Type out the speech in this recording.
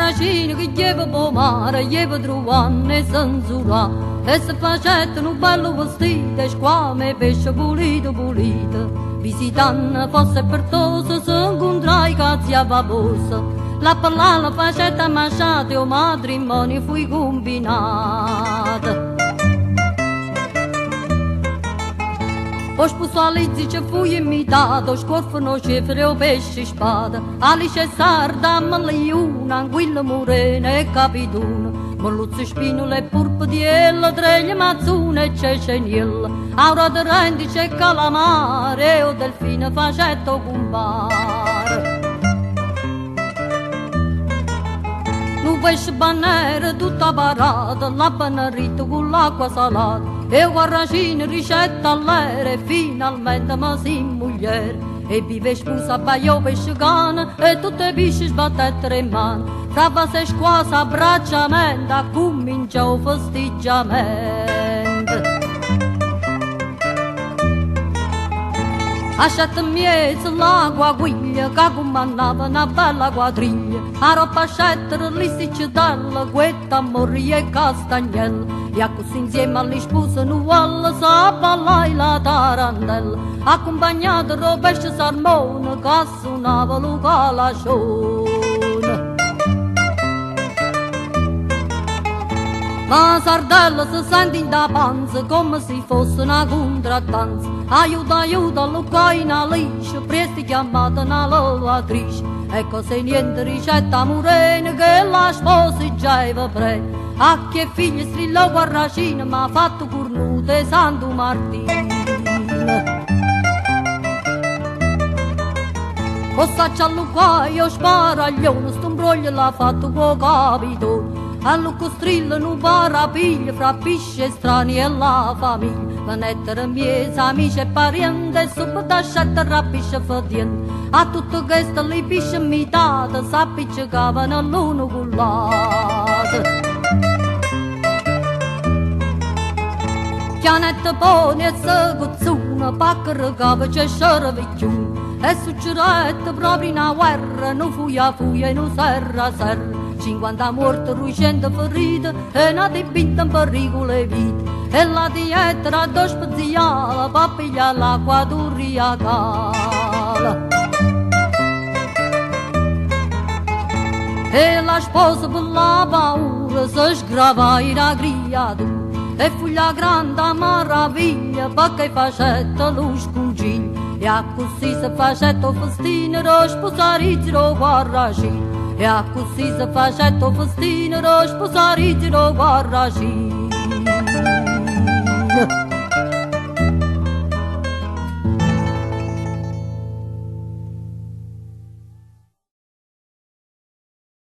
guarracino che lleva pomare, lleva truanne e sanzura, e se facettano un bello vestito, e squame pesce pulito pulito, visitando fosse per tosse, se incontrai cazzi a babosa, la parlala facetta masciata, o matrimonio fui combinata. Poi spuso all'izzi ci fui imitato, scorfano cifre o pesce spada, alice sarda, malliuna, anguilla morena e capituna, molluzzi spinule e purpodiella, treglie mazzune e ceceniella, aura de rendice e calamare, o delfine facetto compare. Un pesce banere tutta parata, la panarita con l'acqua salata, e il guarracino ricetta all'ere, finalmente mi si mugliere. E vive spusa baio pesce cane, e tutte pesci sbattettere in mano, fra vase e squasa abbracciamento, comincia il festeggiamento. A sette mesi la guaguglia che comandava una bella quadriglia, a roba scettere lì si cedella, quetta morria e castagnella, e così insieme alle spose nuove sa ballai la tarantella, accompagnata da pesce salmone che suonava lo calascione. La sardella si sente in da panza come se fosse una contrattanza. Aiuta, aiuta, Lucaina liscia, presto chiamata una lavatrice. Ecco se niente ricetta morena che la sposeggiava pre. A che figli strillo guarracino m'ha fatto cornute Santo Martino. Possaccia a Lucaio sparaglione, sto imbroglio l'ha fatto con capitone. A Luco strillo non parapiglia fra pesce strani e la famiglia. Venettere miei amici e parenti, e subito scelta rapisce fadiente. A tutto questo le pisce mitate, s'appiccicavano l'uno con l'altro. Chianette pone e seguzzuna, pacca cava c'è scervicchiuna. E succedette proprio una guerra, non fuia fuia e non serra serra. 50 morti, 200 feriti, e una dipinta in pericolo e vita. E la dieta era da speziale, per pigliare l'acqua d'Uriacala. E la sposa per la paura si sgrava in agriatura. E fu la grande maraviglia, perché facetta lo scongiglio. E a così si facetta festino, lo sposarizzero guarracino. E a così si facetta festino, lo sposarizzero guarracino.